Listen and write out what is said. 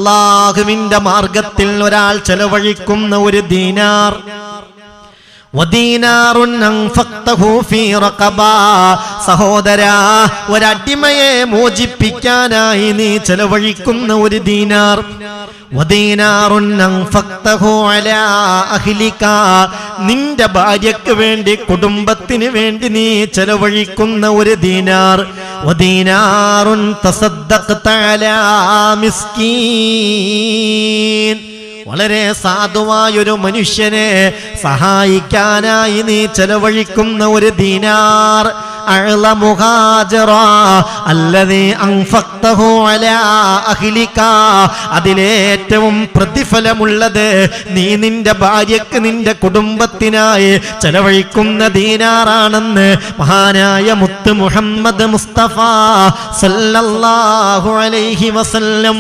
അല്ലാഹുവിന്റെ മാർഗത്തിൽ ഒരാൾ ചെലവഴിക്കുന്ന ഒരു ദീനാർ, വദീനാറുൻ അൻഫഖ്തഹു ഫീ റഖബ, സഹോദരാ ഒരടിമയെ മോചിപ്പിക്കാനായി നീ ചെലവഴിക്കുന്ന ഒരു ദീനാർ, വദീനാറുൻ അൻഫഖ്തഹു അലാ അഹ്ലിക, നിന്റെ ഭാര്യയ്ക്ക് വേണ്ടി കുടുംബത്തിന് വേണ്ടി നീ ചെലവഴിക്കുന്ന ഒരു ദീനാർ, വദീനാറുൻ തസദ്ദഖ്ത അലാ മിസ്കീൻ, വളരെ സാധുവായൊരു മനുഷ്യനെ സഹായിക്കാനായി നീ ചെലവഴിക്കുന്ന ഒരു ദീനാർ, അതിലേറ്റവും പ്രതിഫലമുള്ളത് നീ നിന്റെ ഭാര്യക്ക് നിന്റെ കുടുംബത്തിനായി ചെലവഴിക്കുന്ന ദീനാറാണെന്ന് മഹാനായ മുത്ത് മുഹമ്മദ് മുസ്തഫ സല്ലല്ലാഹു അലൈഹി വസല്ലം